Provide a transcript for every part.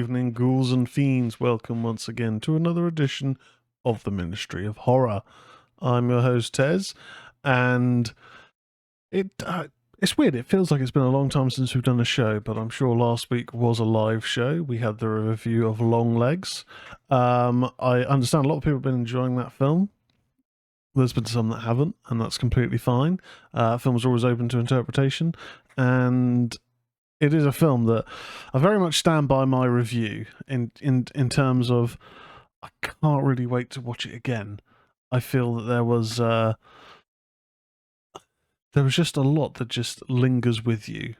evening, ghouls and fiends. Welcome once again to another edition of the Ministry of Horror. I'm your host, Tezz, and it's weird. It feels like it's been a long time since we've done a show, but I'm sure last week was a live show. We had the review of Longlegs. I understand a lot of people have been enjoying that film. There's been some that haven't, and that's completely fine. Films are always open to interpretation, and it is a film that I very much stand by my review in terms of I can't really wait to watch it again. I feel that there was just a lot that just lingers with you,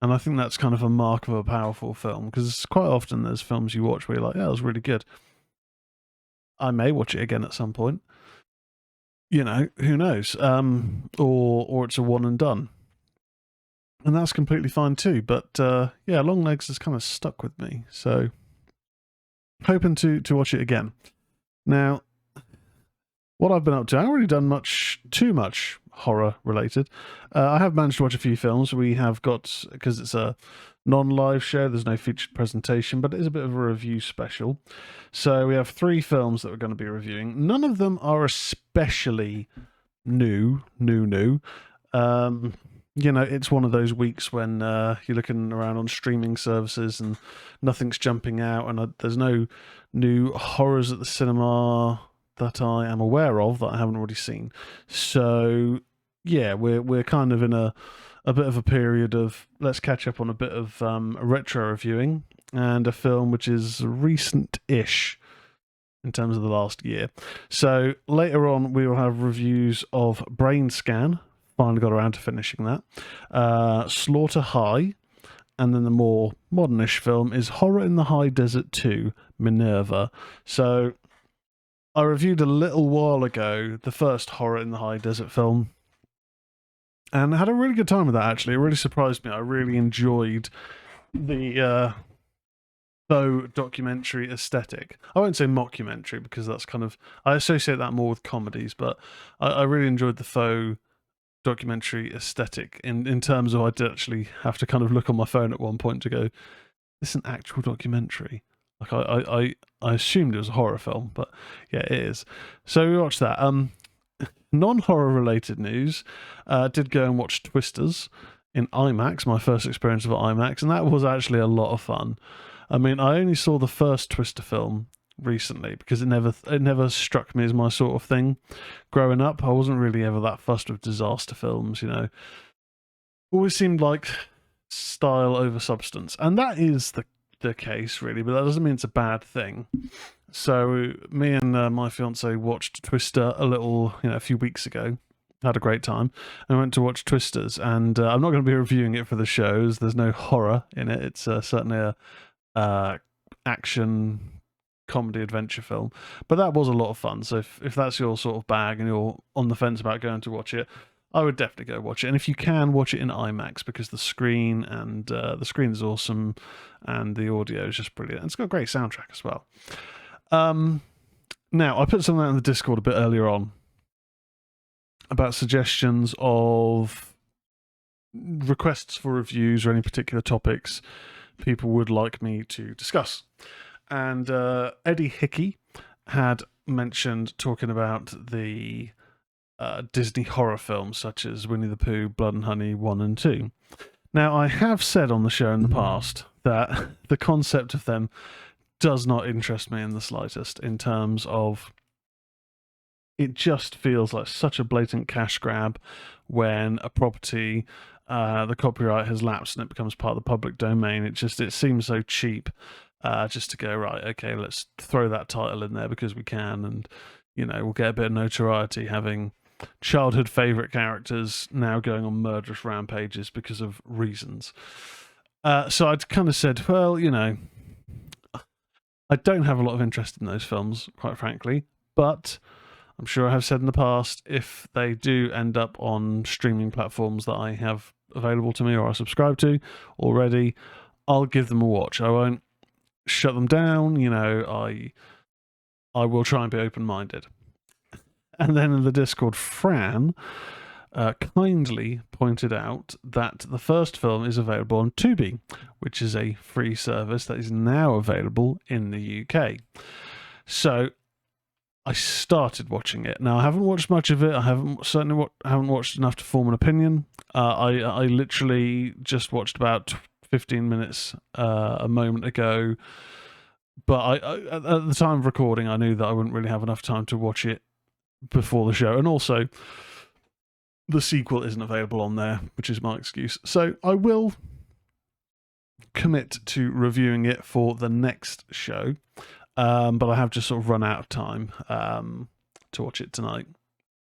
and I think that's kind of a mark of a powerful film, because quite often there's films you watch where you're like, yeah, it was really good. I may watch it again at some point. You know, who knows? Or it's a one and done. And that's completely fine too. But yeah, Longlegs has kind of stuck with me. So hoping to watch it again. Now, what I've been up to, I haven't really done too much horror related. I have managed to watch a few films. We have got, because it's a non-live show, there's no featured presentation, but it is a bit of a review special. So we have 3 films that we're going to be reviewing. None of them are especially new. You know, it's one of those weeks when you're looking around on streaming services and nothing's jumping out, and there's no new horrors at the cinema that I am aware of that I haven't already seen. So yeah, we're kind of in a bit of a period of let's catch up on a bit of retro reviewing and a film which is recent-ish in terms of the last year. So later on we will have reviews of Brainscan. Finally got around to finishing that. Slaughter High, and then the more modernish film is Horror in the High Desert 2, Minerva. So I reviewed a little while ago the first Horror in the High Desert film, and I had a really good time with that, actually. It really surprised me. I really enjoyed the faux documentary aesthetic. I won't say mockumentary, because that's kind of... I associate that more with comedies, but I really enjoyed the faux documentary aesthetic in terms of I did actually have to kind of look on my phone at one point to go, this is an actual documentary. Like I assumed it was a horror film, but yeah, it is. So we watched that. Non-horror related news, did go and watch Twisters in IMAX, my first experience of IMAX, and that was actually a lot of fun. I mean, I only saw the first Twister film recently because it never struck me as my sort of thing. Growing up, I wasn't really ever that fussed with disaster films, you know. Always seemed like style over substance, and that is the case really, but that doesn't mean it's a bad thing. So me and my fiance watched Twister a few weeks ago. Had a great time and went to watch Twisters, and I'm not going to be reviewing it for the shows. There's no horror in it. It's certainly a action comedy adventure film, but that was a lot of fun. So if that's your sort of bag and you're on the fence about going to watch it, I would definitely go watch it. And if you can, watch it in IMAX, because the screen is awesome and the audio is just brilliant. It's got a great soundtrack as well. Now I put something out in the Discord a bit earlier on about suggestions of requests for reviews or any particular topics people would like me to discuss. And Eddie Hickey had mentioned talking about the Disney horror films such as Winnie the Pooh, Blood and Honey 1 and 2. Now, I have said on the show in the past that the concept of them does not interest me in the slightest, in terms of it just feels like such a blatant cash grab when a property, the copyright has lapsed and it becomes part of the public domain. It seems so cheap. Just to go, right, okay, let's throw that title in there because we can, and you know, we'll get a bit of notoriety having childhood favourite characters now going on murderous rampages because of reasons. So I'd kind of said, well, you know, I don't have a lot of interest in those films, quite frankly, but I'm sure I have said in the past, if they do end up on streaming platforms that I have available to me or I subscribe to already, I'll give them a watch. I won't shut them down, you know. I will try and be open-minded. And then in the Discord, Fran kindly pointed out that the first film is available on Tubi, which is a free service that is now available in the UK. So I started watching it. Now I haven't watched much of it. I haven't watched enough to form an opinion. I literally just watched about 15 minutes a moment ago. But at the time of recording, I knew that I wouldn't really have enough time to watch it before the show, and also the sequel isn't available on there, which is my excuse. So I will commit to reviewing it for the next show, but I have just sort of run out of time to watch it tonight.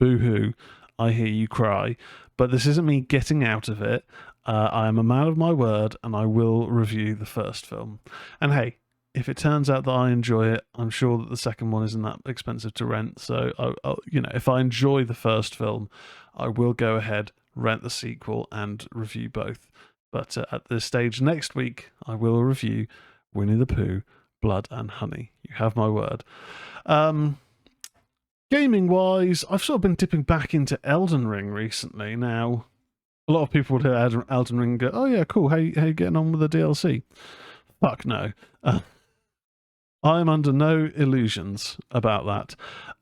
Boo-hoo, I hear you cry. But this isn't me getting out of it. I am a man of my word, and I will review the first film. And hey, if it turns out that I enjoy it, I'm sure that the second one isn't that expensive to rent. So, if I enjoy the first film, I will go ahead, rent the sequel, and review both. But at this stage next week, I will review Winnie the Pooh, Blood and Honey. You have my word. Gaming-wise, I've sort of been dipping back into Elden Ring recently. Now, a lot of people would hear Elden Ring and go, oh yeah, cool, how you getting on with the DLC? Fuck no. I am under no illusions about that.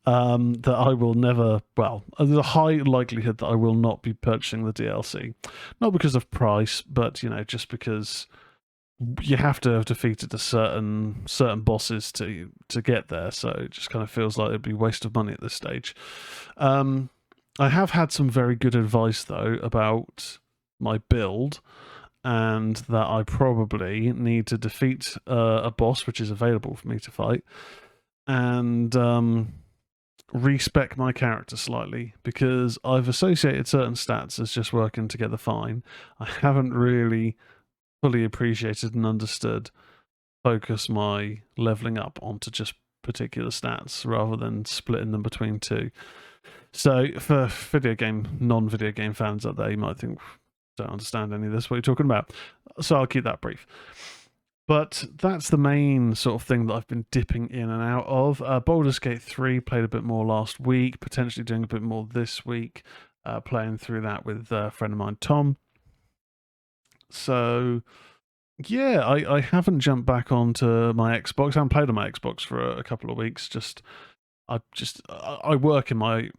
That I will never, there's a high likelihood that I will not be purchasing the DLC. Not because of price, but, just because you have to have defeated a certain bosses to get there, so it just kind of feels like it'd be a waste of money at this stage. I have had some very good advice, though, about my build, and that I probably need to defeat a boss which is available for me to fight, and respec my character slightly, because I've associated certain stats as just working together fine. I haven't really fully appreciated and understood focus my leveling up onto just particular stats rather than splitting them between two. So for non-video game fans out there, you might think, don't understand any of this, what you're talking about. So I'll keep that brief. But that's the main sort of thing that I've been dipping in and out of. Baldur's Gate 3, played a bit more last week, potentially doing a bit more this week, playing through that with a friend of mine, Tom. So, yeah, I haven't jumped back onto my Xbox. I haven't played on my Xbox for a couple of weeks. I work in my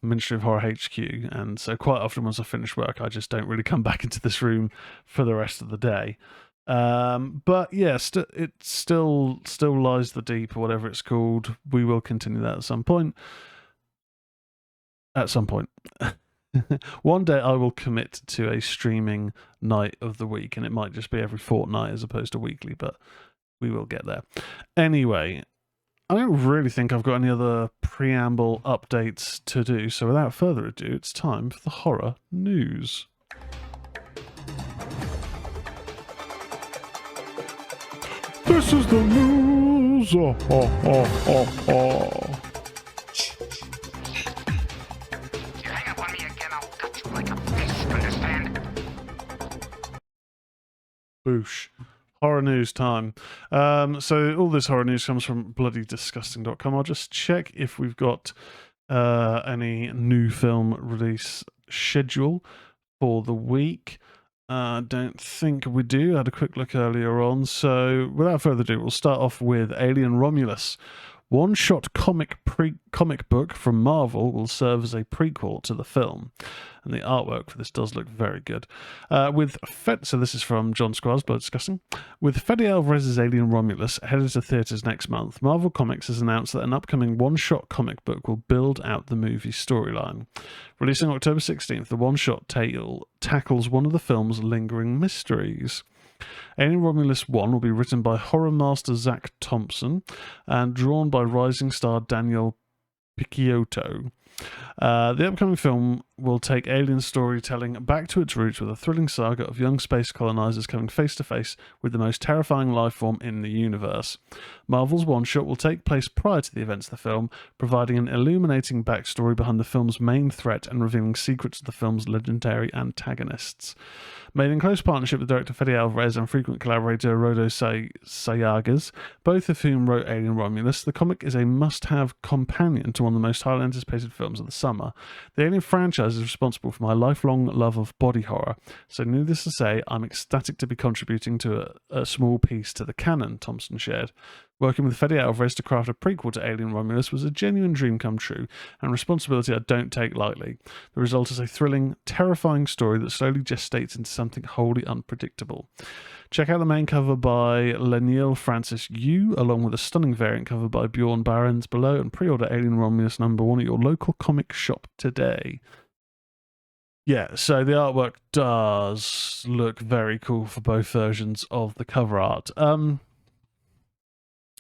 Ministry of Horror HQ, and so quite often once I finish work, I just don't really come back into this room for the rest of the day. But yeah, it still lies the deep, or whatever it's called. We will continue that at some point. One day I will commit to a streaming night of the week, and it might just be every fortnight as opposed to weekly, but we will get there. Anyway, I don't really think I've got any other preamble updates to do, so without further ado, it's time for the horror news. This is the news! Boosh. Horror news time. So all this horror news comes from bloodydisgusting.com. I'll just check if we've got any new film release schedule for the week. Don't think we do. I had a quick look earlier on. So without further ado, we'll start off with Alien Romulus. One-shot comic book from Marvel will serve as a prequel to the film. And the artwork for this does look very good. So this is from John Squires, Blood Disgusting. With Fede Alvarez's Alien Romulus headed to theatres next month, Marvel Comics has announced that an upcoming one-shot comic book will build out the movie storyline. Releasing October 16th, the one-shot tale tackles one of the film's lingering mysteries. Alien Romulus 1 will be written by horror master Zach Thompson and drawn by rising star Daniel Picciotto. The upcoming film will take alien storytelling back to its roots with a thrilling saga of young space colonizers coming face to face with the most terrifying life form in the universe. Marvel's one-shot will take place prior to the events of the film, providing an illuminating backstory behind the film's main threat and revealing secrets of the film's legendary antagonists. Made in close partnership with director Fede Alvarez and frequent collaborator Rodo Sayagas, both of whom wrote Alien Romulus, the comic is a must-have companion to one of the most highly anticipated films of the summer. The Alien franchise is responsible for my lifelong love of body horror, so needless to say, I'm ecstatic to be contributing to a small piece to the canon, Thompson shared. Working with Fede Alvarez to craft a prequel to Alien Romulus was a genuine dream come true, and responsibility I don't take lightly. The result is a thrilling, terrifying story that slowly gestates into something wholly unpredictable. Check out the main cover by Leniel Francis Yu, along with a stunning variant cover by Bjorn Barends below, and pre-order Alien Romulus #1 at your local comic shop today. Yeah, so the artwork does look very cool for both versions of the cover art.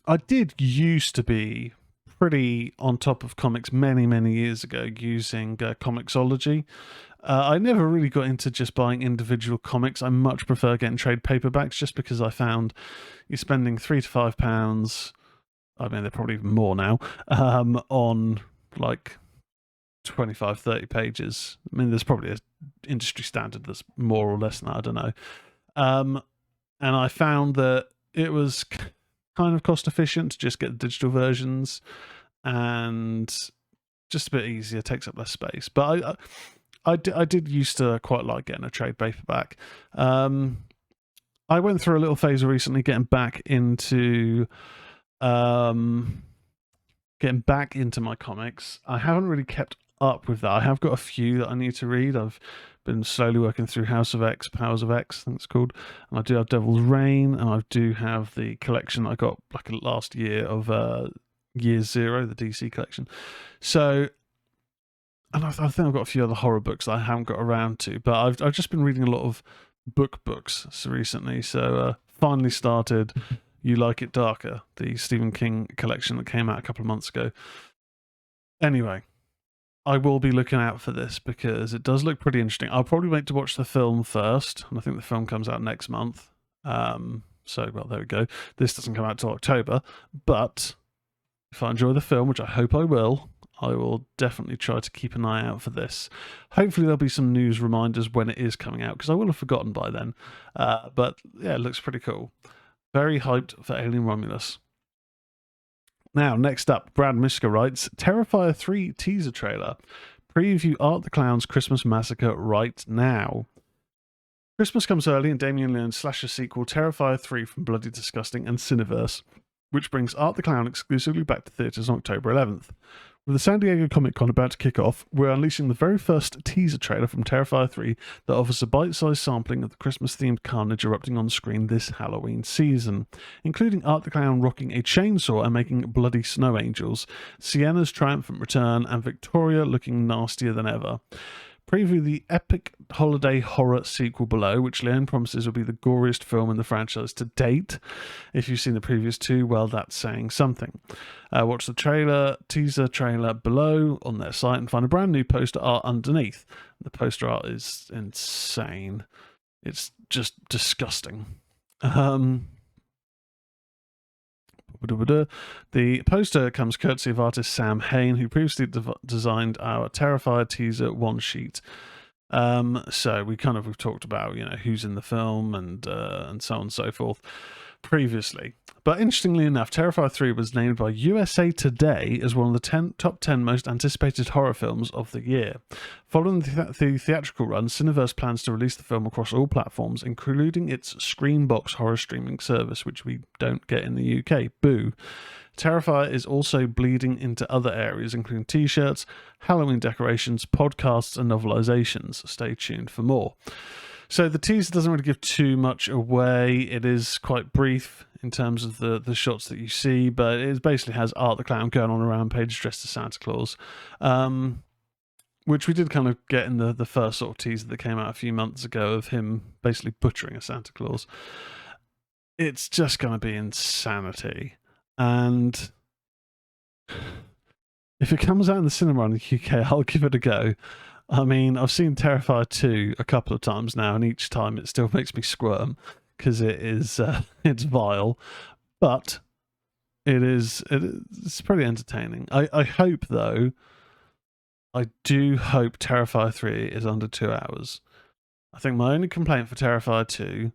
I did used to be pretty on top of comics many years ago using Comixology. I never really got into just buying individual comics. I much prefer getting trade paperbacks just because I found you're spending £3 to £5, I mean, they're probably even more now, on like 25, 30 pages. I mean, there's probably an industry standard that's more or less than that, I don't know. And I found that it was kind of cost efficient to just get the digital versions and just a bit easier, takes up less space. But I did used to quite like getting a trade paperback. I went through a little phase recently getting back into my comics. I haven't really kept up with that. I have got a few that I need to read. I've been slowly working through House of X, Powers of X, I think it's called, and I do have Devil's Reign, and I do have the collection I got like last year of Year Zero, the DC collection. So, and I think I've got a few other horror books that I haven't got around to, but I've just been reading a lot of books recently. So finally started You Like It Darker, the Stephen King collection that came out a couple of months ago. Anyway, I will be looking out for this because it does look pretty interesting. I'll probably wait to watch the film first, and I think the film comes out next month. So, well, there we go. This doesn't come out till October, but if I enjoy the film, which I hope I will definitely try to keep an eye out for this. Hopefully there'll be some news reminders when it is coming out, because I will have forgotten by then. But yeah, it looks pretty cool. Very hyped for Alien Romulus. Now, next up, Brad Miska writes, Terrifier 3 teaser trailer. Preview Art the Clown's Christmas Massacre right now. Christmas comes early, and Damien Leone's slasher sequel, Terrifier 3 from Bloody Disgusting and Cineverse, which brings Art the Clown exclusively back to theatres on October 11th. With the San Diego Comic-Con about to kick off, we're unleashing the very first teaser trailer from Terrifier 3 that offers a bite-sized sampling of the Christmas-themed carnage erupting on screen this Halloween season, including Art the Clown rocking a chainsaw and making bloody snow angels, Sienna's triumphant return, and Victoria looking nastier than ever. Preview the epic holiday horror sequel below, which Leone promises will be the goriest film in the franchise to date. If you've seen the previous two, well, that's saying something. Watch the teaser trailer below on their site and find a brand new poster art underneath. The poster art is insane. It's just disgusting. The poster comes courtesy of artist Sam Hain, who previously designed our Terrifier teaser one sheet. So we've talked about who's in the film and so on and so forth previously. But interestingly enough, Terrifier 3 was named by USA Today as one of the top 10 most anticipated horror films of the year. Following the theatrical run, Cineverse plans to release the film across all platforms, including its Screenbox horror streaming service, which we don't get in the UK. Boo. Terrifier is also bleeding into other areas, including t-shirts, Halloween decorations, podcasts, and novelizations. Stay tuned for more. So the teaser doesn't really give too much away. It is quite brief in terms of the shots that you see, but it basically has Art the Clown going on a rampage dressed as Santa Claus, which we did kind of get in the first sort of teaser that came out a few months ago of him basically butchering a Santa Claus. It's just going to be insanity. And if it comes out in the cinema in the UK, I'll give it a go. I mean, I've seen Terrifier 2 a couple of times now, and each time it still makes me squirm because it's vile, but it's pretty entertaining. I hope, though, I do hope Terrifier 3 is under 2 hours. I think my only complaint for Terrifier 2,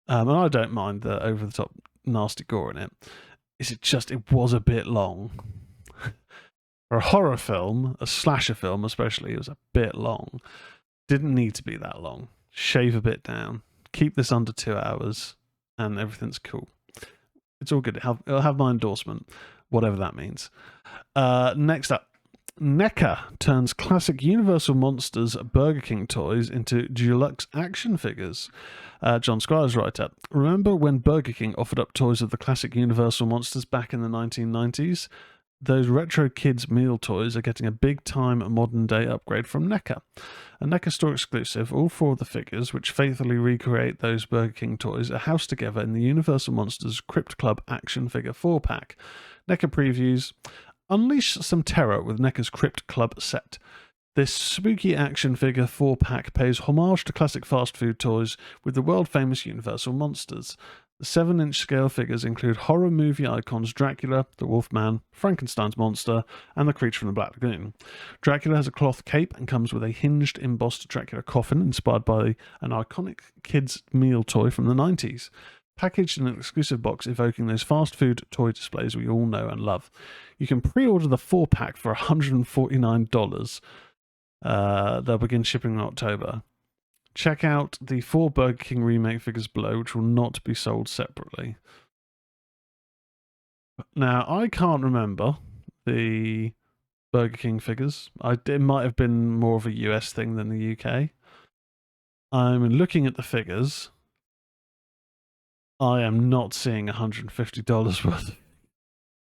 and I don't mind the over-the-top nasty gore in it, is it was a bit long. For a horror film, a slasher film especially, it was a bit long. Didn't need to be that long. Shave a bit down. Keep this under 2 hours, and everything's cool. It's all good. It'll have my endorsement, whatever that means. Next up, NECA turns classic Universal Monsters Burger King toys into deluxe action figures. John Squires writer. Remember when Burger King offered up toys of the classic Universal Monsters back in the 1990s? Those retro kids' meal toys are getting a big-time modern-day upgrade from NECA. A NECA store exclusive, all 4 of the figures, which faithfully recreate those Burger King toys, are housed together in the Universal Monsters Crypt Club action figure 4-pack. NECA previews: unleash some terror with NECA's Crypt Club set. This spooky action figure 4-pack pays homage to classic fast food toys with the world-famous Universal Monsters. The 7-inch scale figures include horror movie icons Dracula, the Wolfman, Frankenstein's monster, and the creature from the Black Lagoon. Dracula has a cloth cape and comes with a hinged, embossed Dracula coffin inspired by an iconic kids' meal toy from the 90s. Packaged in an exclusive box evoking those fast food toy displays we all know and love. You can pre-order the 4-pack for $149. They'll begin shipping in October. Check out the 4 Burger King remake figures below, which will not be sold separately. Now, I can't remember the Burger King figures. It might have been more of a US thing than the UK. I'm looking at the figures. I am not seeing $150 worth.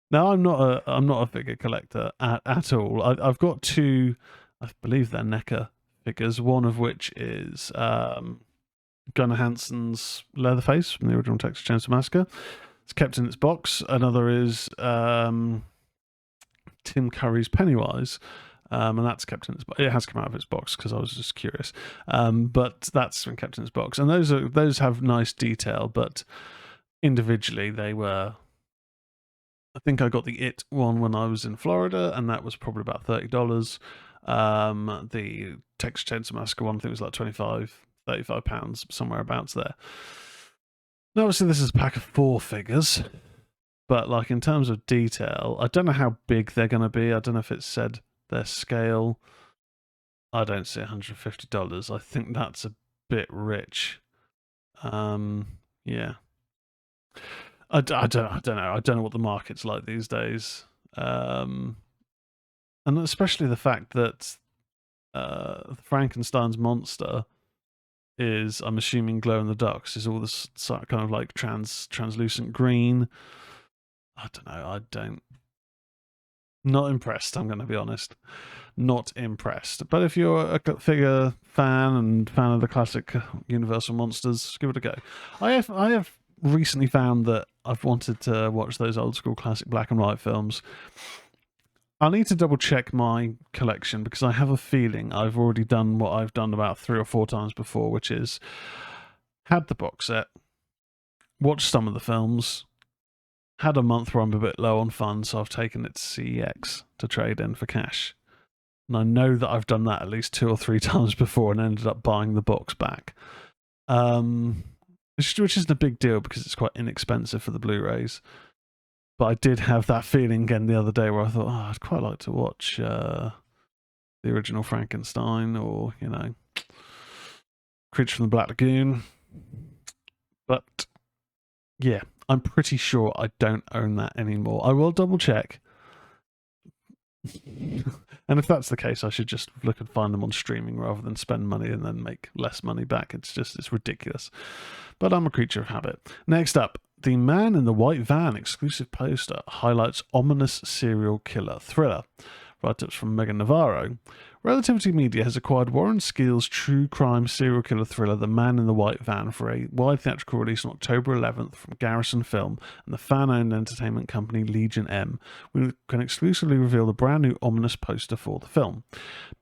Now, I'm not a figure collector at all. I've got 2, I believe they're NECA figures, one of which is Gunnar Hansen's Leatherface from the original Texas Chainsaw Massacre. It's kept in its box. Another is Tim Curry's Pennywise, and that's kept in its box. It has come out of its box because I was just curious, but that's been kept in its box. And those have nice detail, but individually they were. I think I got the It one when I was in Florida, and that was probably about $30. The Texas Chainsaw Massacre one, I think it was like £35, somewhere abouts there. Now, obviously, this is a pack of 4 figures, but like in terms of detail, I don't know how big they're going to be. I don't know if it said their scale. I don't see $150. I think that's a bit rich. Yeah. I don't know. I don't know what the market's like these days. And especially the fact that Frankenstein's monster is, I'm assuming, glow in the dark. Is all this kind of like translucent green. I don't know. Not impressed, I'm going to be honest. Not impressed. But if you're a figure fan and fan of the classic Universal Monsters, give it a go. I have recently found that I've wanted to watch those old school classic black and white films. I need to double check my collection because I have a feeling I've already done what I've done about 3 or 4 times before, which is had the box set, watched some of the films, had a month where I'm a bit low on funds, so I've taken it to CEX to trade in for cash. And I know that I've done that at least 2 or 3 times before and ended up buying the box back. Which isn't a big deal because it's quite inexpensive for the Blu-rays. But I did have that feeling again the other day where I thought, I'd quite like to watch the original Frankenstein or, Creature from the Black Lagoon. But, yeah, I'm pretty sure I don't own that anymore. I will double check. And if that's the case, I should just look and find them on streaming rather than spend money and then make less money back. It's ridiculous. But I'm a creature of habit. Next up, the Man in the White Van exclusive poster highlights ominous serial killer thriller. Write-ups from Megan Navarro. Relativity Media has acquired Warren Skeel's true crime serial killer thriller The Man in the White Van for a wide theatrical release on October 11th from Garrison Film and the fan-owned entertainment company Legion M. We can exclusively reveal the brand new ominous poster for the film.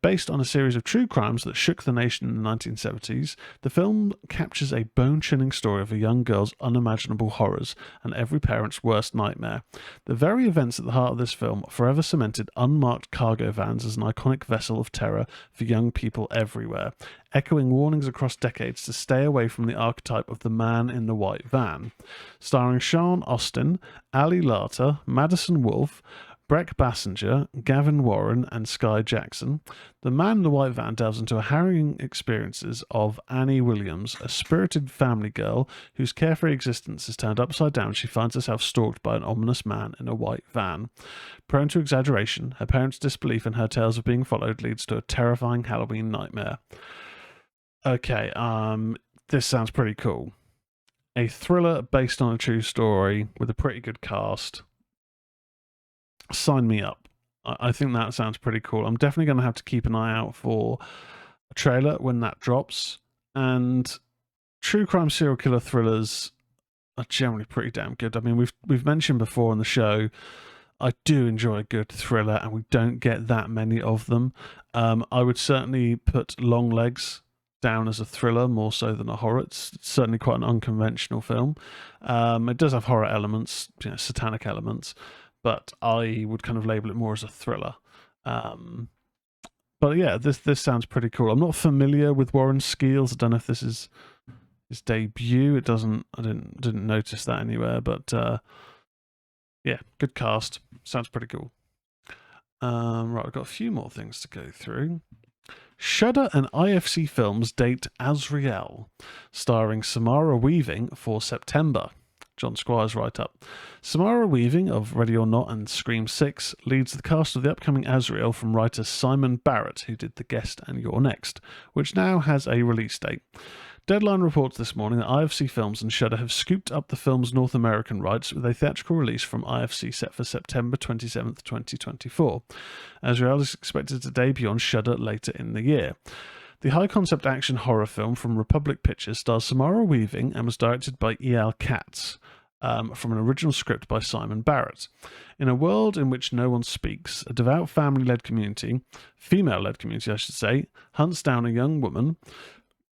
Based on a series of true crimes that shook the nation in the 1970s, the film captures a bone-chilling story of a young girl's unimaginable horrors and every parent's worst nightmare. The very events at the heart of this film forever cemented unmarked cargo vans as an iconic vessel of terror for young people everywhere, echoing warnings across decades to stay away from the archetype of the man in the white van. Starring Sean Austin, Ali Larter, Madison Wolfe, Breck Bassinger, Gavin Warren, and Sky Jackson, the man in the white van delves into a harrowing experiences of Annie Williams, a spirited family girl whose carefree existence is turned upside down when she finds herself stalked by an ominous man in a white van. Prone to exaggeration, her parents' disbelief in her tales of being followed leads to a terrifying Halloween nightmare. Okay, this sounds pretty cool. A thriller based on a true story with a pretty good cast. Sign me up. I think that sounds pretty cool. I'm definitely going to have to keep an eye out for a trailer when that drops. And true crime serial killer thrillers are generally pretty damn good. I mean, we've mentioned before on the show, I do enjoy a good thriller, and we don't get that many of them. I would certainly put Longlegs down as a thriller more so than a horror. It's certainly quite an unconventional film. It does have horror elements, satanic elements, but I would kind of label it more as a thriller. But yeah, this sounds pretty cool. I'm not familiar with Warren Skeels. I don't know if this is his debut. I didn't notice that anywhere, but yeah, good cast. Sounds pretty cool. Right, I've got a few more things to go through. Shudder and IFC Films date Azrael, starring Samara Weaving for September. John Squire's write-up. Samara Weaving of Ready or Not and Scream 6 leads the cast of the upcoming Azrael from writer Simon Barrett, who did The Guest and You're Next, which now has a release date. Deadline reports this morning that IFC Films and Shudder have scooped up the film's North American rights with a theatrical release from IFC set for September 27th, 2024. Azrael is expected to debut on Shudder later in the year. The high-concept action horror film from Republic Pictures stars Samara Weaving and was directed by E.L. Katz, from an original script by Simon Barrett. In a world in which no one speaks, a devout family-led community, female-led community I should say, hunts down a young woman,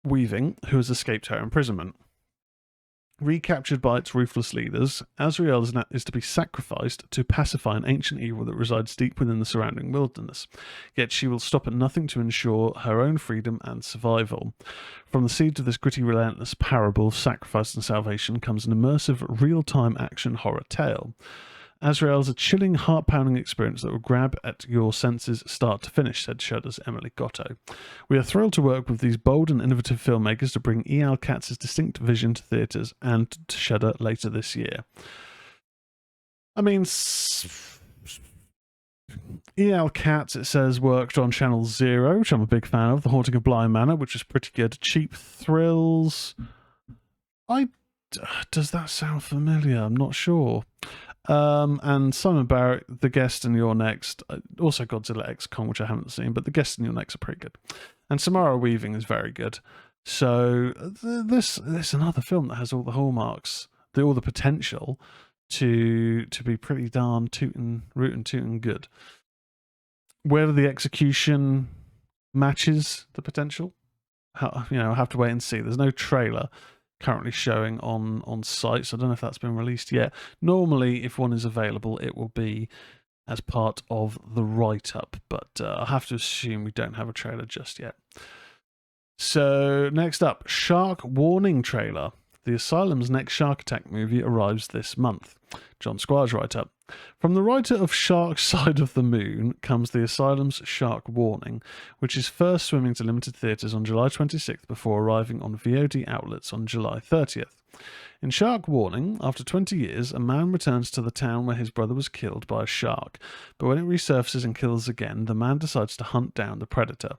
Weaving, who has escaped her imprisonment. Recaptured by its ruthless leaders, Azrael is to be sacrificed to pacify an ancient evil that resides deep within the surrounding wilderness. Yet she will stop at nothing to ensure her own freedom and survival. From the seeds of this gritty, relentless parable of sacrifice and salvation comes an immersive, real-time action horror tale. Azrael is a chilling, heart-pounding experience that will grab at your senses start to finish, said Shudder's Emily Gatto. We are thrilled to work with these bold and innovative filmmakers to bring E.L. Katz's distinct vision to theatres and to Shudder later this year. I mean, E.L. Katz, it says, worked on Channel Zero, which I'm a big fan of, The Haunting of Bly Manor, which was pretty good. Cheap Thrills. Does that sound familiar? I'm not sure. And Simon Barrett, The Guest and You're Next, also Godzilla X Kong, which I haven't seen, but The Guest and You're Next are pretty good. And Samara Weaving is very good. So this another film that has all the hallmarks, all the potential to be pretty darn rootin' good. Whether the execution matches the potential, I'll have to wait and see. There's no trailer currently showing on sites. I don't know if that's been released yet. Normally, if one is available, it will be as part of the write-up, but I have to assume we don't have a trailer just yet. So next up, Shark Warning trailer. The Asylum's next shark attack movie arrives this month. John Squire's write-up. From the writer of Shark Side of the Moon comes The Asylum's Shark Warning, which is first swimming to limited theatres on July 26th before arriving on VOD outlets on July 30th. In Shark Warning, after 20 years, a man returns to the town where his brother was killed by a shark, but when it resurfaces and kills again, the man decides to hunt down the predator.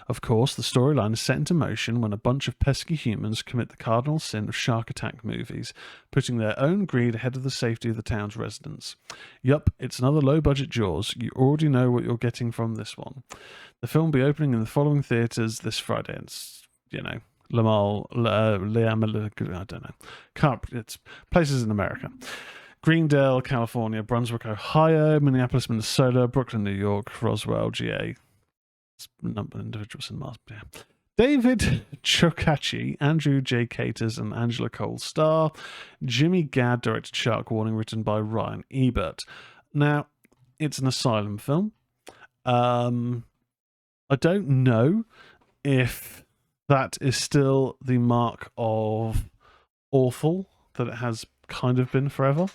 Of course, the storyline is set into motion when a bunch of pesky humans commit the cardinal sin of shark attack movies, putting their own greed ahead of the safety of the town's residents. Yup, it's another low-budget Jaws. You already know what you're getting from this one. The film will be opening in the following theatres this Friday. It's, Lamal, I don't know. It's places in America. Greendale, California, Brunswick, Ohio, Minneapolis, Minnesota, Brooklyn, New York, Roswell, GA. It's a number of individuals in Mars. Yeah. David Chokachi, Andrew J. Caters, and Angela Cole star. Jimmy Gadd directed Shark Warning, written by Ryan Ebert. Now, it's an asylum film. I don't know if that is still the mark of awful that it has kind of been forever.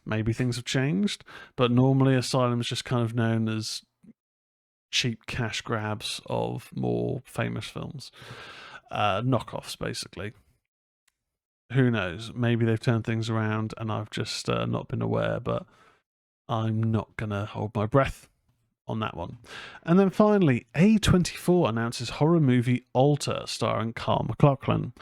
Maybe things have changed, but normally Asylum's just kind of known as cheap cash grabs of more famous films. Knockoffs, basically. Who knows? Maybe they've turned things around and I've just not been aware, but I'm not going to hold my breath on that one. And then finally, A24 announces horror movie Alter, starring Carl McLachlan.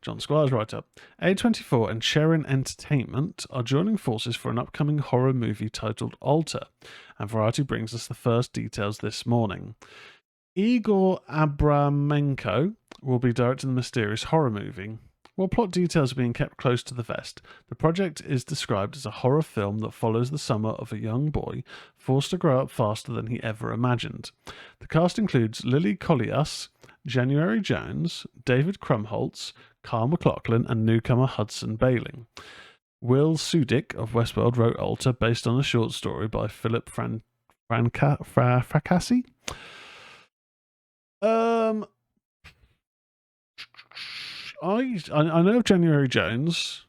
John Squires writer. A24 and Sharon Entertainment are joining forces for an upcoming horror movie titled Alter, and Variety brings us the first details this morning. Igor Abramenko will be directing the mysterious horror movie. While plot details are being kept close to the vest, the project is described as a horror film that follows the summer of a young boy forced to grow up faster than he ever imagined. The cast includes Lily Collias, January Jones, David Krumholtz, Carl McLachlan, and newcomer Hudson Bailing. Will Sudik of Westworld wrote Alter, based on a short story by Philip Fracassi. I know of January Jones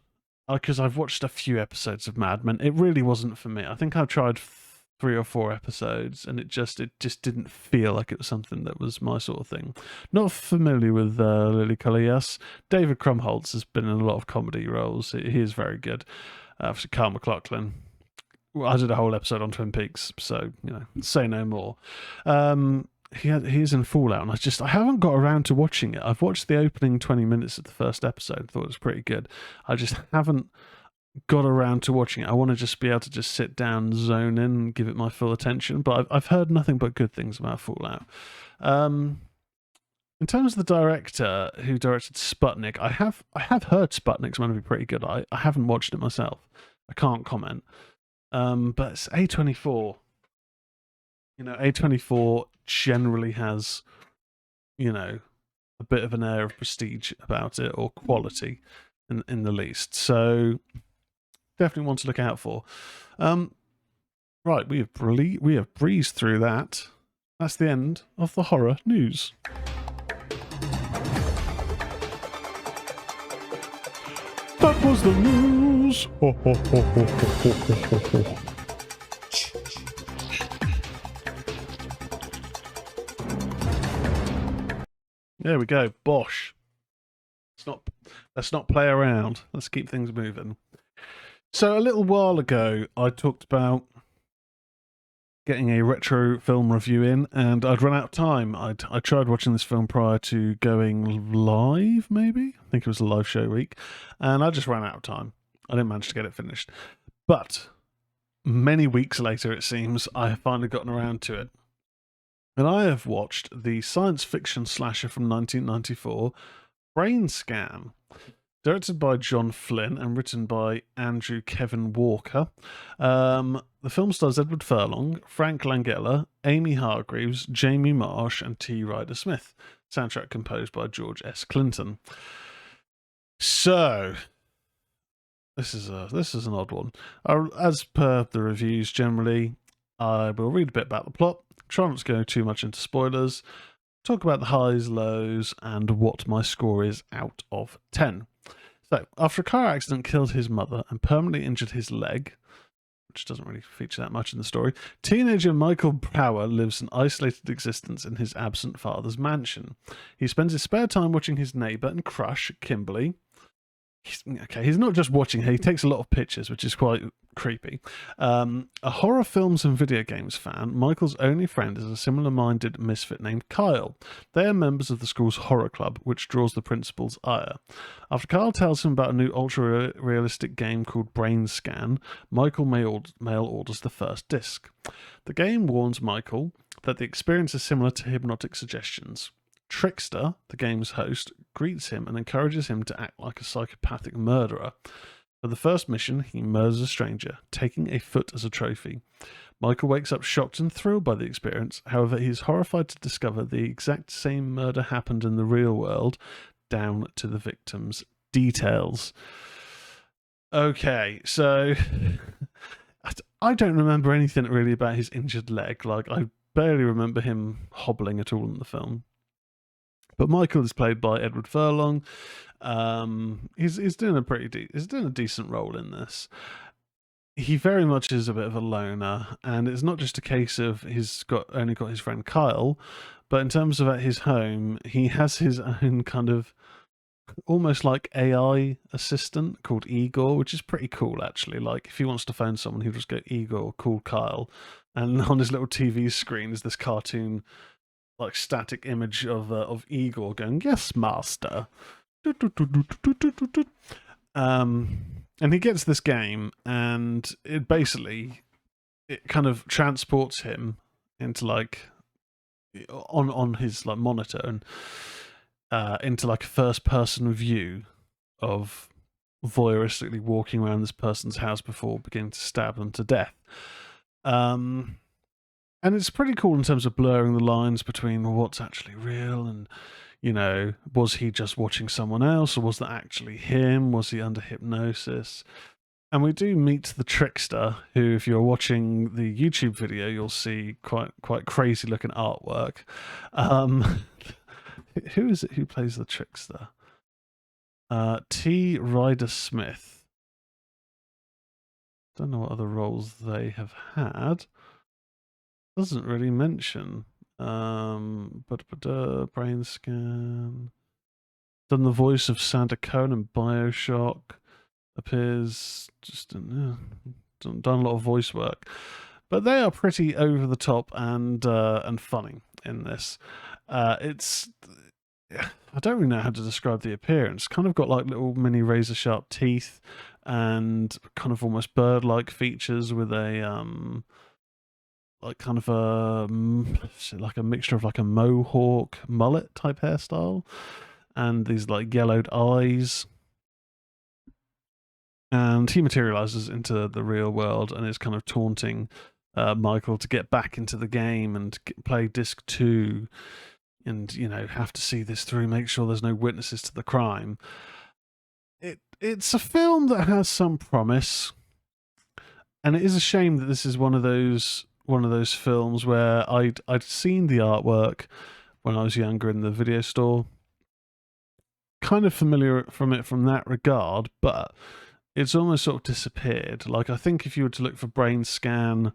because I've watched a few episodes of Mad Men. It really wasn't for me. I think I've tried 3 or 4 episodes, and it just didn't feel like it was something that was my sort of thing. Not familiar with Lily Collias. David Krumholtz has been in a lot of comedy roles. He is very good. Obviously, Carl McLachlan. Well, I did a whole episode on Twin Peaks, so say no more. He's in Fallout, and I haven't got around to watching it. I've watched the opening 20 minutes of the first episode. Thought it was pretty good. I just haven't got around to watching it. I want to just be able to just sit down, zone in, and give it my full attention. But I've heard nothing but good things about Fallout. In terms of the director who directed Sputnik, I have heard Sputnik's going to be pretty good. I haven't watched it myself. I can't comment. But it's A24. A24 generally has, a bit of an air of prestige about it, or quality, in the least. So definitely one to look out for. Right, we have breezed through that. That's the end of the horror news. That was the news. There we go. Bosh. Let's not play around. Let's keep things moving. So a little while ago, I talked about getting a retro film review in, and I'd run out of time. I tried watching this film prior to going live, maybe? I think it was a live show week, and I just ran out of time. I didn't manage to get it finished. But many weeks later, it seems, I have finally gotten around to it. And I have watched the science fiction slasher from 1994, Brainscan, directed by John Flynn and written by Andrew Kevin Walker. The film stars Edward Furlong, Frank Langella, Amy Hargreaves, Jamie Marsh, and T. Ryder Smith. Soundtrack composed by George S. Clinton. So, this is an odd one. As per the reviews generally, I will read a bit about the plot, try not to go too much into spoilers, talk about the highs, lows, and what my score is out of 10. So, after a car accident killed his mother and permanently injured his leg, which doesn't really feature that much in the story, teenager Michael Brower lives an isolated existence in his absent father's mansion. He spends his spare time watching his neighbour and crush, Kimberly. He's not just watching her, he takes a lot of pictures, which is quite creepy. A horror films and video games fan, Michael's only friend is a similar-minded misfit named Kyle. They are members of the school's horror club, which draws the principal's ire. After Kyle tells him about a new ultra-realistic game called Brainscan, Michael mail orders the first disc. The game warns Michael that the experience is similar to hypnotic suggestions. Trickster, the game's host, greets him and encourages him to act like a psychopathic murderer. For the first mission, he murders a stranger, taking a foot as a trophy. Michael wakes up shocked and thrilled by the experience. However, he is horrified to discover the exact same murder happened in the real world, down to the victim's details. Okay, so I don't remember anything really about his injured leg. I barely remember him hobbling at all in the film. But Michael is played by Edward Furlong, He's doing a he's doing a decent role in this. He very much is a bit of a loner, and it's not just a case of he's only got his friend Kyle, but in terms of at his home, he has his own kind of almost like AI assistant called Igor, which is pretty cool actually. Like if he wants to phone someone, he'll just go Igor, call Kyle, and on his little TV screen is this cartoon like static image of Igor going, "Yes, master." And he gets this game, and it basically it kind of transports him into like on his like monitor and into like a first person view of voyeuristically walking around this person's house before beginning to stab them to death. And it's pretty cool in terms of blurring the lines between what's actually real and, you know, was he just watching someone else or was that actually him? Was he under hypnosis? And we do meet the trickster, who, if you're watching the YouTube video, you'll see quite crazy looking artwork. Who is it who plays the trickster? T. Ryder Smith. Don't know what other roles they have had. Doesn't really mention. Brainscan. Done the voice of Santa Cone in Bioshock. Appears just done a lot of voice work, but they are pretty over the top and funny in this. It's I don't really know how to describe the appearance. Kind of got like little mini razor sharp teeth and kind of almost bird-like features with a like kind of like a mixture of like a mohawk mullet type hairstyle and these like yellowed eyes. And he materializes into the real world and is kind of taunting Michael to get back into the game and play disc 2 and, you know, have to see this through, make sure there's no witnesses to the crime. It's a film that has some promise, and it is a shame that this is one of those films where I'd seen the artwork when I was younger in the video store, kind of familiar from it from that regard, but it's almost sort of disappeared. Like, I think if you were to look for Brainscan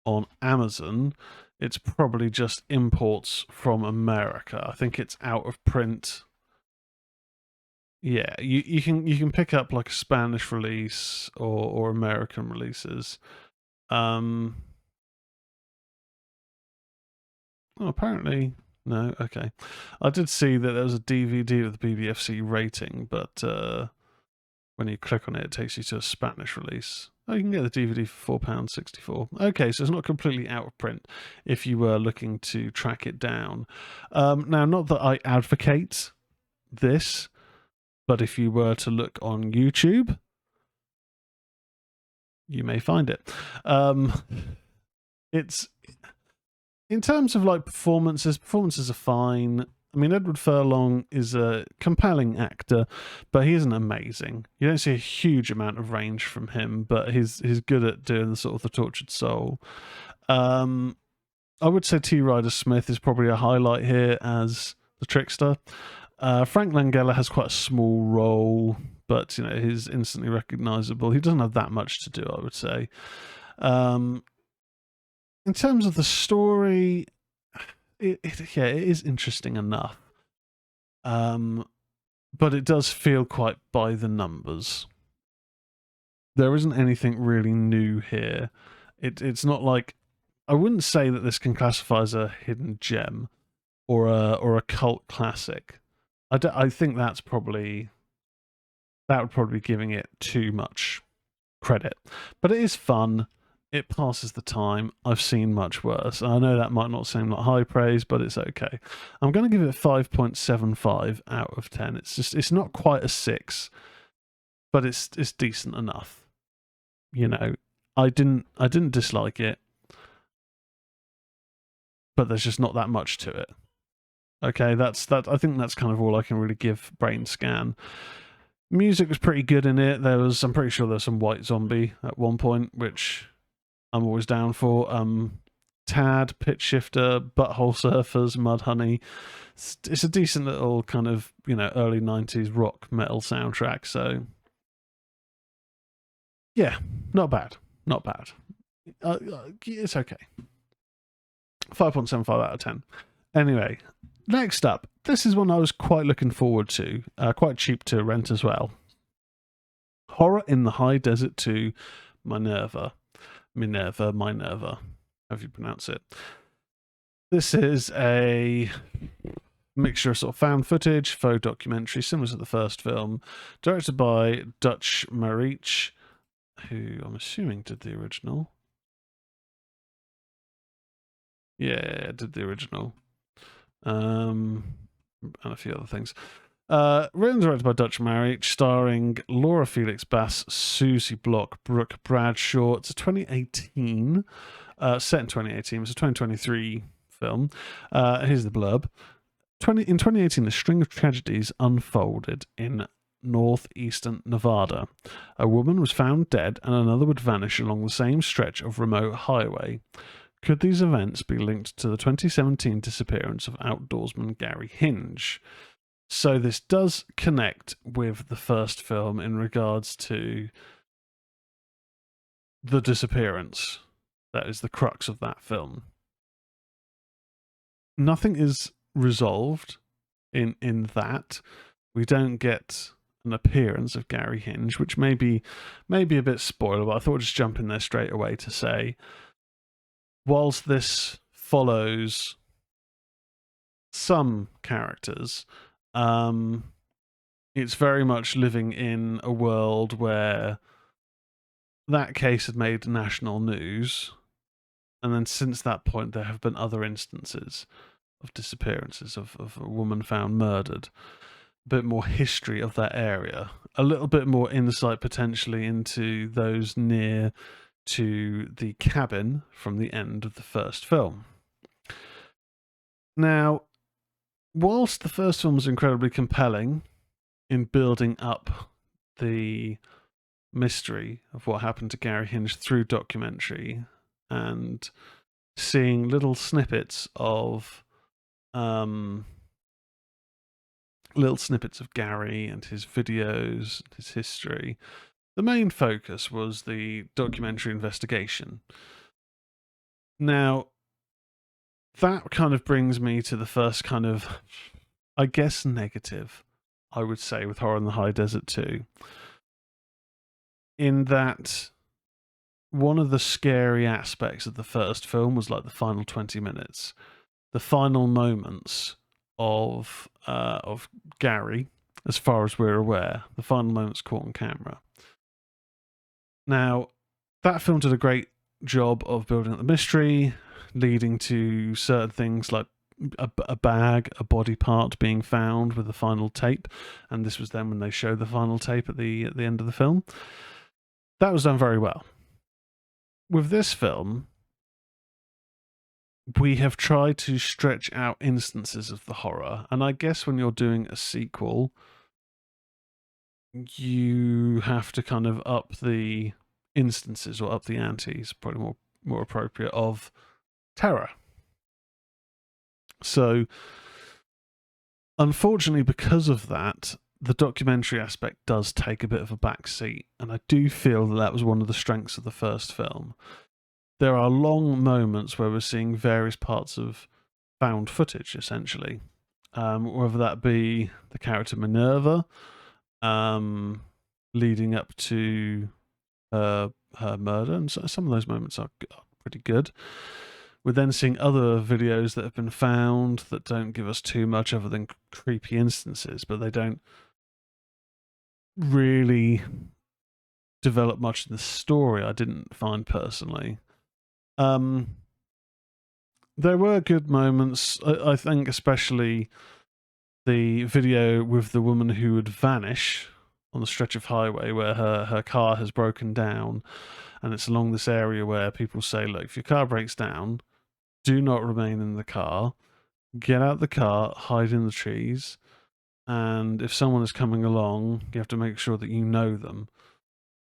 on Amazon, it's probably just imports from America. I think it's out of print. Yeah, you can pick up like a Spanish release or American releases. Oh, apparently no. Okay, I did see that there was a DVD with the BBFC rating, but when you click on it, it takes you to a Spanish release. Oh, you can get the DVD for £4.64. Okay, so it's not completely out of print if you were looking to track it down. Now, not that I advocate this, but if you were to look on YouTube, you may find it. It's in terms of like performances are fine. I mean, Edward Furlong is a compelling actor, but he isn't amazing. You don't see a huge amount of range from him, but he's good at doing the sort of the tortured soul. I would say T. Ryder Smith is probably a highlight here as the trickster. Frank Langella has quite a small role, but you know he's instantly recognizable. He doesn't have that much to do, I would say. In terms of the story, it is interesting enough, but it does feel quite by the numbers. There isn't anything really new here. It's not like, I wouldn't say that this can classify as a hidden gem or a cult classic. I think that would probably be giving it too much credit, but it is fun. It passes the time. I've seen much worse. I know that might not seem like high praise, but it's okay. I'm going to give it 5.75 out of 10. It's not quite a 6, but it's decent enough. You know, I didn't dislike it, but there's just not that much to it. Okay, that's that. I think that's kind of all I can really give Brainscan. Music was pretty good in it. I'm pretty sure there was some White Zombie at one point, which I'm always down for. Tad, Pitch Shifter, Butthole Surfers, Mudhoney. It's a decent little kind of, early 90s rock metal soundtrack. So, yeah, not bad. Not bad. It's okay. 5.75 out of 10. Anyway, next up, this is one I was quite looking forward to. Quite cheap to rent as well. Horror in the High Desert 2, Minerva, however you pronounce it. This is a mixture of sort of found footage, faux documentary, similar to the first film, directed by Dutch Marich, who I'm assuming did the original. Yeah, did the original. And a few other things. Written and directed by Dutch Marich, starring Laura Felix Bass, Susie Block, Brooke Bradshaw. It's a 2018, set in 2018. It's a 2023 film. Here's the blurb. In 2018, a string of tragedies unfolded in northeastern Nevada. A woman was found dead and another would vanish along the same stretch of remote highway. Could these events be linked to the 2017 disappearance of outdoorsman Gary Hinge? So this does connect with the first film in regards to the disappearance. That is the crux of that film. Nothing is resolved in that. We don't get an appearance of Gary Hinge, which may be a bit spoiler, but I thought I'd just jump in there straight away to say, whilst this follows some characters, it's very much living in a world where that case had made national news, and then since that point there have been other instances of disappearances, of a woman found murdered. A bit more history of that area, a little bit more insight potentially into those near to the cabin from the end of the first film. Now, whilst the first film was incredibly compelling in building up the mystery of what happened to Gary Hinge through documentary and seeing little snippets of Gary and his videos, his history, the main focus was the documentary investigation. Now, that kind of brings me to the first kind of, I guess, negative, I would say, with Horror in the High Desert 2. In that, one of the scary aspects of the first film was like the final 20 minutes. The final moments of Gary, as far as we're aware, the final moments caught on camera. Now, that film did a great job of building up the mystery, leading to certain things like a bag, a body part being found with the final tape, and this was then when they showed the final tape at the end of the film. That was done very well. With this film, we have tried to stretch out instances of the horror, and I guess when you're doing a sequel, you have to kind of up the instances, or up the ante, is probably more appropriate, of terror. So, unfortunately, because of that, the documentary aspect does take a bit of a backseat, and I do feel that was one of the strengths of the first film. There are long moments where we're seeing various parts of found footage, essentially, whether that be the character Minerva, leading up to her murder, and so some of those moments are pretty good. We're then seeing other videos that have been found that don't give us too much other than creepy instances, but they don't really develop much in the story, I didn't find personally. There were good moments. I think especially the video with the woman who would vanish on the stretch of highway where her car has broken down, and it's along this area where people say, look, if your car breaks down, do not remain in the car. Get out the car, hide in the trees, and if someone is coming along, you have to make sure that you know them,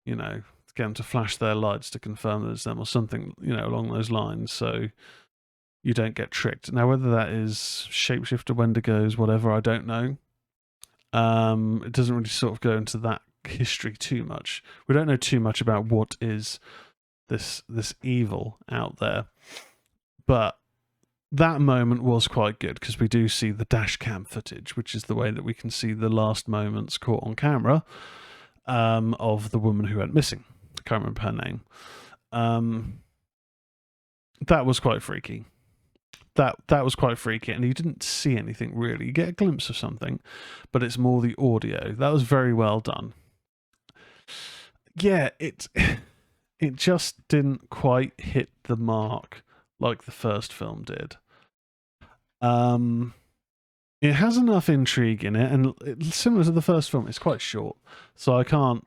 get them to flash their lights to confirm that it's them or something, along those lines. So you don't get tricked. Now, whether that is shapeshifter, Wendigos, whatever, I don't know. It doesn't really sort of go into that history too much. We don't know too much about what is this evil out there, but that moment was quite good because we do see the dash cam footage, which is the way that we can see the last moments caught on camera of the woman who went missing. I can't remember her name. That was quite freaky. That was quite freaky, and you didn't see anything really. You get a glimpse of something, but it's more the audio. That was very well done. Yeah, it just didn't quite hit the mark like the first film did. It has enough intrigue in it, and similar to the first film, it's quite short, so I can't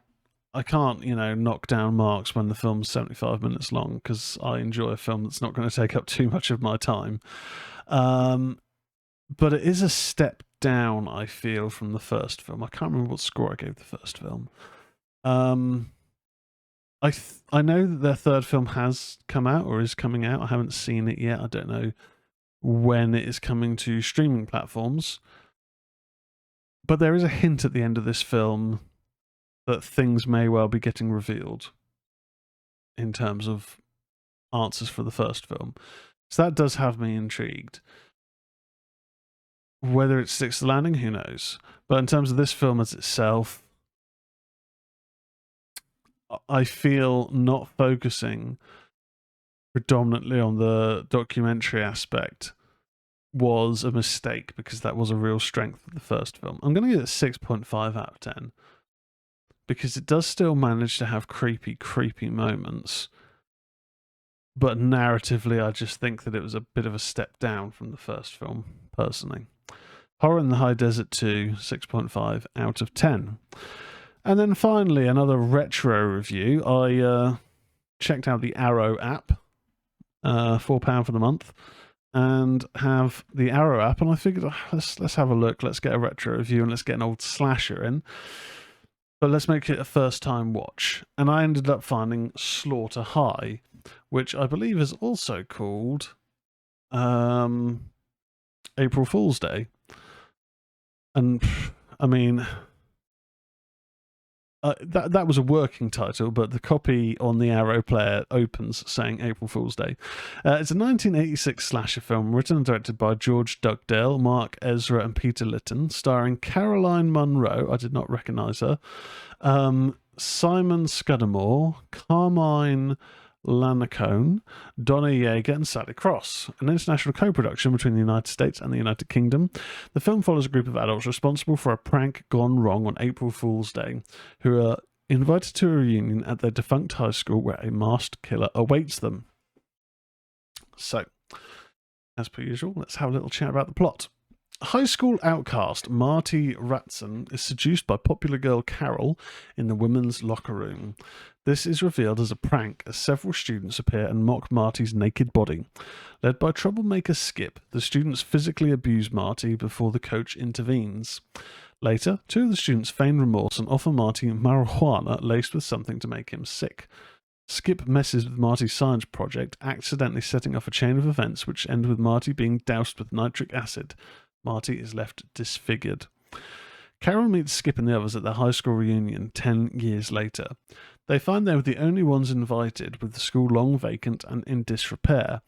knock down marks when the film's 75 minutes long, because I enjoy a film that's not going to take up too much of my time. But it is a step down, I feel, from the first film. I can't remember what score I gave the first film. I know that their third film has come out or is coming out. I haven't seen it yet. I don't know when it is coming to streaming platforms. But there is a hint at the end of this film that things may well be getting revealed in terms of answers for the first film. So that does have me intrigued. Whether it sticks the landing, who knows? But in terms of this film as itself, I feel not focusing predominantly on the documentary aspect was a mistake, because that was a real strength of the first film. I'm going to give it 6.5 out of 10. Because it does still manage to have creepy moments. But narratively, I just think that it was a bit of a step down from the first film, personally. Horror in the High Desert 2, 6.5 out of 10. And then finally, another retro review. I checked out the Arrow app, £4 for the month, and have the Arrow app, and I figured, let's have a look, let's get a retro review, and let's get an old slasher in. But let's make it a first-time watch. And I ended up finding Slaughter High, which I believe is also called April Fool's Day. And, I mean, that was a working title, but the copy on the Arrow player opens saying April Fool's Day. It's a 1986 slasher film written and directed by George Dugdale, Mark Ezra, and Peter Litton, starring Caroline Munro, I did not recognise her, Simon Scudamore, Carmine Lanacone, Donna Yeager, and Sally Cross. An international co-production between the United States and the United Kingdom. The film follows a group of adults responsible for a prank gone wrong on April Fool's Day, who are invited to a reunion at their defunct high school where a masked killer awaits them. So, as per usual, let's have a little chat about the plot. High school outcast Marty Ratson is seduced by popular girl Carol in the women's locker room. This is revealed as a prank as several students appear and mock Marty's naked body. Led by troublemaker Skip, the students physically abuse Marty before the coach intervenes. Later, two of the students feign remorse and offer Marty marijuana laced with something to make him sick. Skip messes with Marty's science project, accidentally setting off a chain of events which end with Marty being doused with nitric acid. Marty is left disfigured. Carol meets Skip and the others at their high school reunion 10 years later. They find they were the only ones invited, with the school long vacant and in disrepair.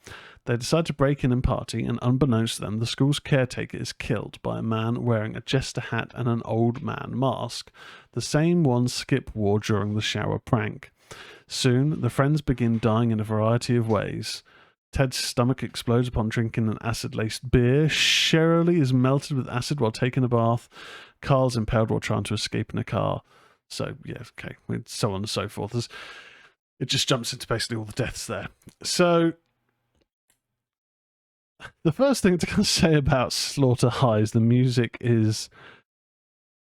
They decide to break in and party, and unbeknownst to them, the school's caretaker is killed by a man wearing a jester hat and an old man mask, the same one Skip wore during the shower prank. Soon, the friends begin dying in a variety of ways. Ted's stomach explodes upon drinking an acid-laced beer. Shirley is melted with acid while taking a bath. Carl's impaled while trying to escape in a car. So, yeah, okay, so on and so forth. It just jumps into basically all the deaths there. So, the first thing to say about Slaughter High is the music is...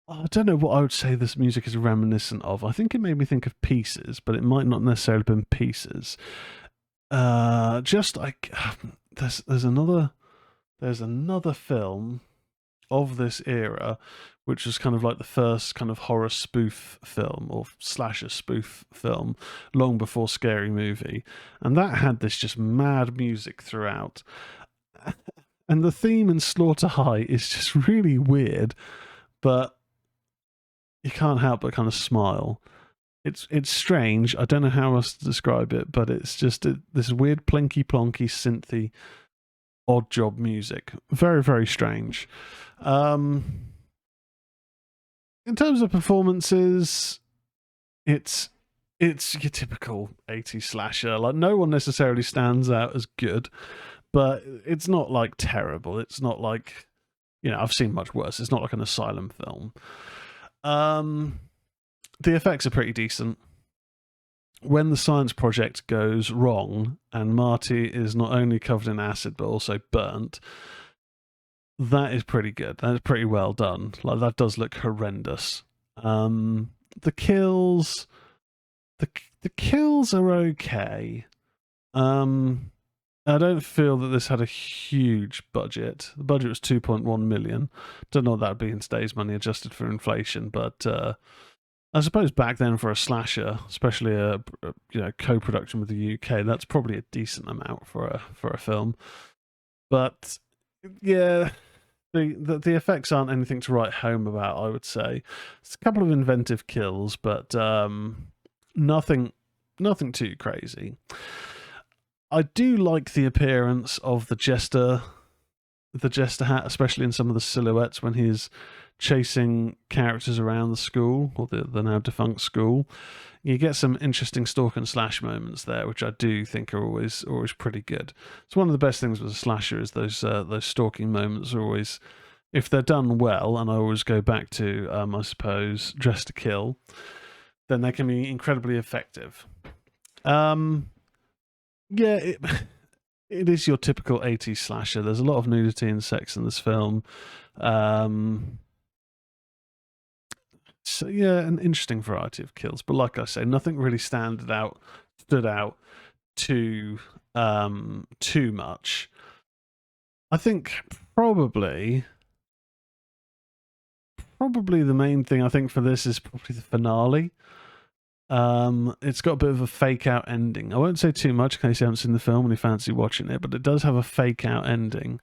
I don't know what I would say this music is reminiscent of. I think it made me think of Pieces, but it might not necessarily have been Pieces. Just like there's another film of this era, which was kind of like the first kind of horror spoof film or slasher spoof film, long before Scary Movie, and that had this just mad music throughout. And the theme in Slaughter High is just really weird, but you can't help but kind of smile. It's strange. I don't know how else to describe it, but it's just this weird plinky plonky synthy odd job music. Very, very strange. In terms of performances, it's your typical 80s slasher. Like, no one necessarily stands out as good, but it's not like terrible. It's not like, I've seen much worse. It's not like an asylum film. The effects are pretty decent. When the science project goes wrong and Marty is not only covered in acid but also burnt, that is pretty good. That is pretty well done. Like, that does look horrendous. The kills, the kills are okay. I don't feel that this had a huge budget. The budget was 2.1 million. Don't know what that would be in today's money, adjusted for inflation, but I suppose back then for a slasher, especially a co-production with the UK, that's probably a decent amount for a film. But yeah, the effects aren't anything to write home about, I would say. It's a couple of inventive kills, but nothing too crazy. I do like the appearance of the jester hat, especially in some of the silhouettes when he's chasing characters around the school, or the now defunct school. You get some interesting stalk and slash moments there, which I do think are always pretty good. It's one of the best things with a slasher is those stalking moments are always, if they're done well, and I always go back to I suppose Dress to Kill, then they can be incredibly effective. Yeah, it is your typical 80s slasher. There's a lot of nudity and sex in this film. So yeah, an interesting variety of kills, but like I say, nothing really stood out too much. I think probably the main thing I think for this is probably the finale. It's got a bit of a fake out ending. I won't say too much in case you haven't seen the film and you fancy watching it, but it does have a fake out ending,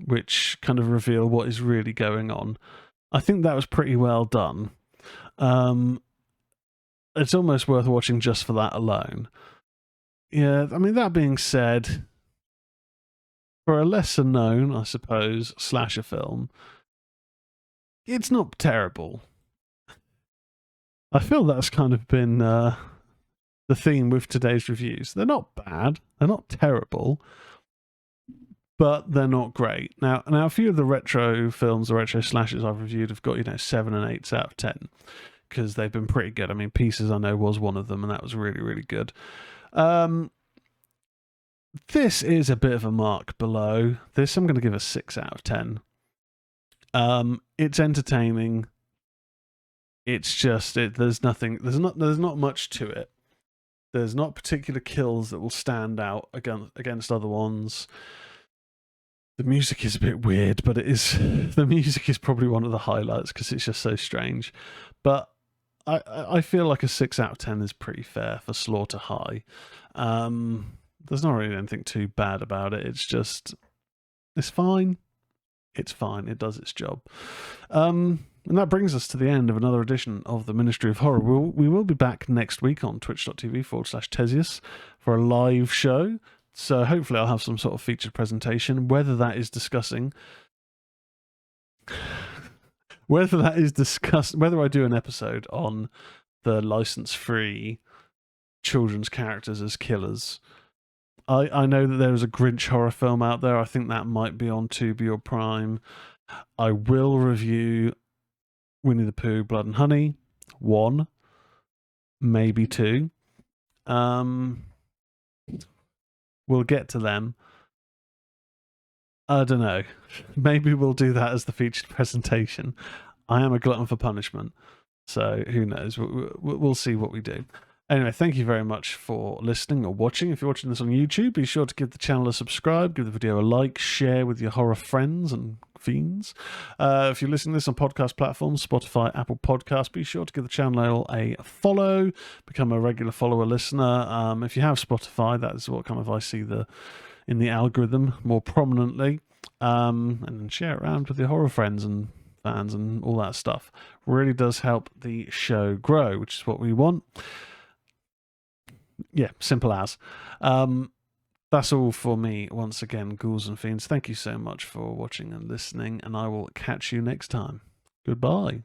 which kind of reveal what is really going on. I think that was pretty well done. It's almost worth watching just for that alone. Yeah, I mean, that being said, for a lesser known, I suppose, slasher film, it's not terrible. I feel that's kind of been the theme with today's reviews. They're not bad, they're not terrible, but they're not great. Now a few of the retro films, the retro slashers I've reviewed have got 7 and 8 out of 10 because they've been pretty good. I mean, Pieces I know was one of them, and that was really, really good. This is a bit of a mark below this. I'm going to give a 6 out of 10. It's entertaining. It's just there's not much to it. There's not particular kills that will stand out against other ones. The music is a bit weird, but the music is probably one of the highlights because it's just so strange. But I feel like a 6 out of 10 is pretty fair for Slaughter High. There's not really anything too bad about it. It's fine. It's fine. It does its job. And that brings us to the end of another edition of the Ministry of Horror. We will be back next week on twitch.tv/Tezz for a live show. So hopefully I'll have some sort of featured presentation, whether I do an episode on the license-free children's characters as killers. I know that there is a Grinch horror film out there. I think that might be on Tubi or Prime. I will review Winnie the Pooh, Blood and Honey 1, maybe 2. We'll get to them. I don't know. Maybe we'll do that as the featured presentation. I am a glutton for punishment, so who knows? We'll see what we do. Anyway, thank you very much for listening or watching. If you're watching this on YouTube, be sure to give the channel a subscribe, give the video a like, share with your horror friends and fiends. If you're listening to this on podcast platforms, Spotify, Apple Podcasts, be sure to give the channel a follow, become a regular follower listener. If you have Spotify, that is what kind of I see the in the algorithm more prominently, and then share it around with your horror friends and fans and all that stuff. Really does help the show grow, which is what we want. Yeah, simple as. That's all for me. Once again, Ghouls and Fiends, thank you so much for watching and listening, and I will catch you next time. Goodbye.